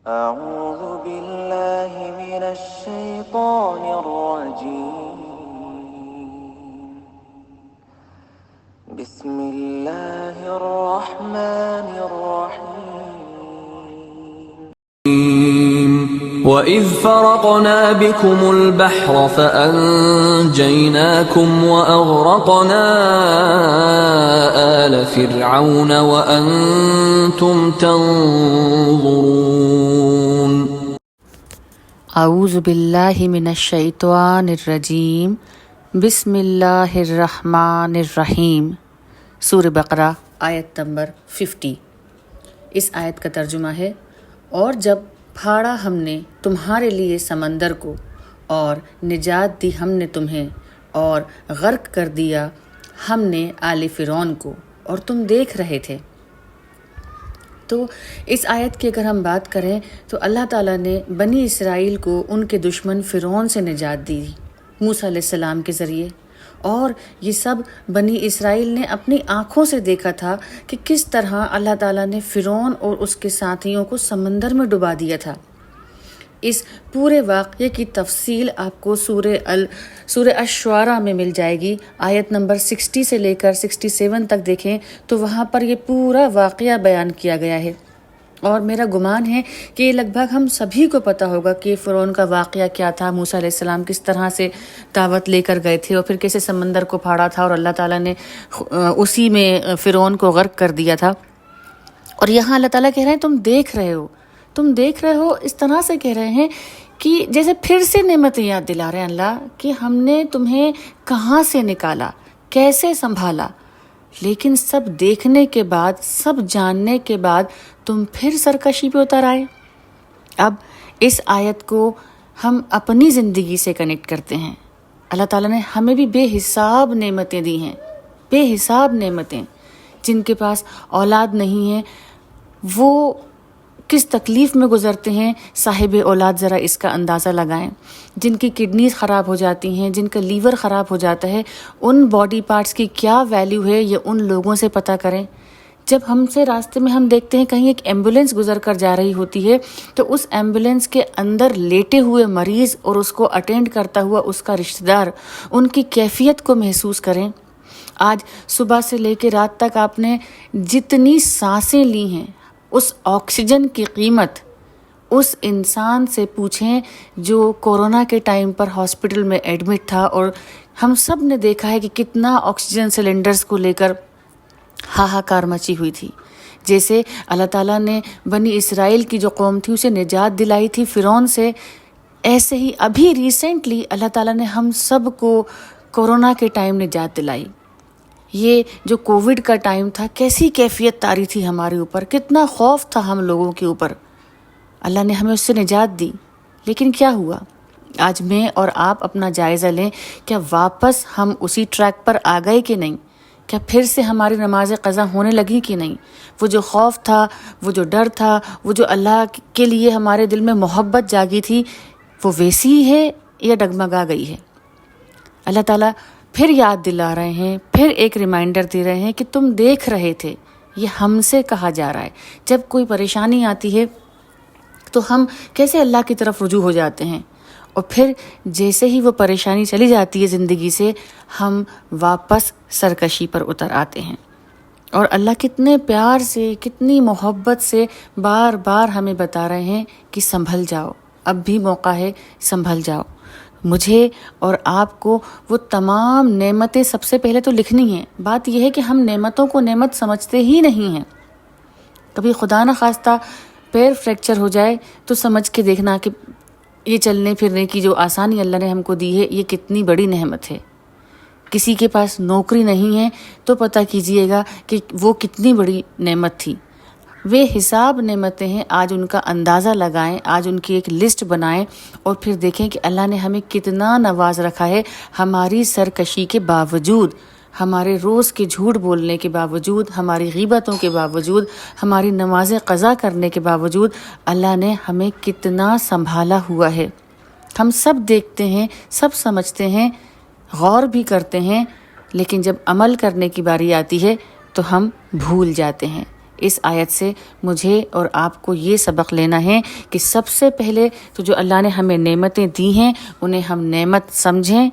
أعوذ بالله من الشيطان الرجيم. بسم الله الرحمن الرحيم. وَإِذْ فَرَقْنَا بِكُمُ الْبَحْرَ فَأَنْجَيْنَاكُمْ وَأَغْرَقْنَا آلَ فِرْعَوْنَ وَأَنْتُمْ تَنْظُرُونَ. اعوذ باللہ من الشیطان الرجیم. بسم اللہ الرحمن الرحیم. سورہ بقرہ آیت نمبر 50. اس آیت کا ترجمہ ہے: اور جب پھاڑا ہم نے تمہارے لیے سمندر کو اور نجات دی ہم نے تمہیں اور غرق کر دیا ہم نے آل فرعون کو اور تم دیکھ رہے تھے. تو اس آیت کی اگر ہم بات کریں تو اللہ تعالیٰ نے بنی اسرائیل کو ان کے دشمن فرعون سے نجات دی موسیٰ علیہ السلام کے ذریعے، اور یہ سب بنی اسرائیل نے اپنی آنکھوں سے دیکھا تھا کہ کس طرح اللہ تعالیٰ نے فرعون اور اس کے ساتھیوں کو سمندر میں ڈبا دیا تھا. اس پورے واقعے کی تفصیل آپ کو سورہ الشعراء میں مل جائے گی. آیت نمبر 60 سے لے کر 67 تک دیکھیں تو وہاں پر یہ پورا واقعہ بیان کیا گیا ہے، اور میرا گمان ہے کہ یہ لگ بھگ ہم سبھی کو پتہ ہوگا کہ فرعون کا واقعہ کیا تھا، موسیٰ علیہ السلام کس طرح سے دعوت لے کر گئے تھے اور پھر کیسے سمندر کو پھاڑا تھا اور اللہ تعالیٰ نے اسی میں فرعون کو غرق کر دیا تھا. اور یہاں اللہ تعالیٰ کہہ رہے ہیں تم دیکھ رہے ہو، اس طرح سے کہہ رہے ہیں کہ جیسے پھر سے نعمتیں یاد دلا رہے ہیں اللہ کہ ہم نے تمہیں کہاں سے نکالا، کیسے سنبھالا، لیکن سب دیکھنے کے بعد، سب جاننے کے بعد تم پھر سرکشی پہ اتر آئے. اب اس آیت کو ہم اپنی زندگی سے کنیکٹ کرتے ہیں. اللہ تعالیٰ نے ہمیں بھی بے حساب نعمتیں دی ہیں، بے حساب نعمتیں. جن کے پاس اولاد نہیں ہے وہ کس تکلیف میں گزرتے ہیں، صاحب اولاد ذرا اس کا اندازہ لگائیں. جن کی کڈنیز خراب ہو جاتی ہیں، جن کا لیور خراب ہو جاتا ہے، ان باڈی پارٹس کی کیا ویلیو ہے یہ ان لوگوں سے پتہ کریں. جب ہم سے راستے میں ہم دیکھتے ہیں کہیں ایک ایمبولینس گزر کر جا رہی ہوتی ہے تو اس ایمبولینس کے اندر لیٹے ہوئے مریض اور اس کو اٹینڈ کرتا ہوا اس کا رشتہ دار، ان کی کیفیت کو محسوس کریں. آج صبح سے لے کے رات تک آپ نے جتنی سانسیں لی ہیں، اس آکسیجن کی قیمت اس انسان سے پوچھیں جو کورونا کے ٹائم پر ہاسپٹل میں ایڈمٹ تھا، اور ہم سب نے دیکھا ہے کہ کتنا آکسیجن سلنڈرز کو لے کر ہاہاکار مچی ہوئی تھی. جیسے اللہ تعالیٰ نے بنی اسرائیل کی جو قوم تھی اسے نجات دلائی تھی فرعون سے، ایسے ہی ابھی ریسنٹلی اللہ تعالیٰ نے ہم سب کو کورونا کے ٹائم نجات دلائی. یہ جو کووڈ کا ٹائم تھا کیسی کیفیت طاری تھی ہمارے اوپر، کتنا خوف تھا ہم لوگوں کے اوپر. اللہ نے ہمیں اس سے نجات دی، لیکن کیا ہوا؟ آج میں اور آپ اپنا جائزہ لیں، کیا واپس ہم اسی ٹریک پر آ گئے کہ نہیں؟ کیا پھر سے ہماری نماز قضا ہونے لگی کہ نہیں؟ وہ جو خوف تھا، وہ جو ڈر تھا، وہ جو اللہ کے لیے ہمارے دل میں محبت جاگی تھی، وہ ویسی ہی ہے یا ڈگمگا گئی ہے؟ اللہ تعالیٰ پھر یاد دلا رہے ہیں، پھر ایک ریمائنڈر دے رہے ہیں کہ تم دیکھ رہے تھے. یہ ہم سے کہا جا رہا ہے. جب کوئی پریشانی آتی ہے تو ہم کیسے اللہ کی طرف رجوع ہو جاتے ہیں، اور پھر جیسے ہی وہ پریشانی چلی جاتی ہے زندگی سے ہم واپس سرکشی پر اتر آتے ہیں. اور اللہ کتنے پیار سے، کتنی محبت سے بار بار ہمیں بتا رہے ہیں کہ سنبھل جاؤ، اب بھی موقع ہے، سنبھل جاؤ. مجھے اور آپ کو وہ تمام نعمتیں سب سے پہلے تو لکھنی ہیں. بات یہ ہے کہ ہم نعمتوں کو نعمت سمجھتے ہی نہیں ہیں. کبھی خدا نہ خواستہ پیر فریکچر ہو جائے تو سمجھ کے دیکھنا کہ یہ چلنے پھرنے کی جو آسانی اللہ نے ہم کو دی ہے یہ کتنی بڑی نعمت ہے. کسی کے پاس نوکری نہیں ہے تو پتہ کیجئے گا کہ وہ کتنی بڑی نعمت تھی. وہ حساب نعمتیں ہیں، آج ان کا اندازہ لگائیں، آج ان کی ایک لسٹ بنائیں اور پھر دیکھیں کہ اللہ نے ہمیں کتنا نواز رکھا ہے. ہماری سرکشی کے باوجود، ہمارے روز کے جھوٹ بولنے کے باوجود، ہماری غیبتوں کے باوجود، ہماری نماز قضا کرنے کے باوجود اللہ نے ہمیں کتنا سنبھالا ہوا ہے. ہم سب دیکھتے ہیں، سب سمجھتے ہیں، غور بھی کرتے ہیں، لیکن جب عمل کرنے کی باری آتی ہے تو ہم بھول جاتے ہیں. اس آیت سے مجھے اور آپ کو یہ سبق لینا ہے کہ سب سے پہلے تو جو اللہ نے ہمیں نعمتیں دی ہیں انہیں ہم نعمت سمجھیں،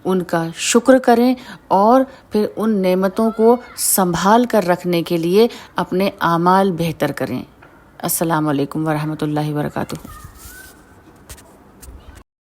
ان کا شکر کریں اور پھر ان نعمتوں کو سنبھال کر رکھنے کے لیے اپنے اعمال بہتر کریں۔ السلام علیکم ورحمۃ اللہ وبرکاتہ۔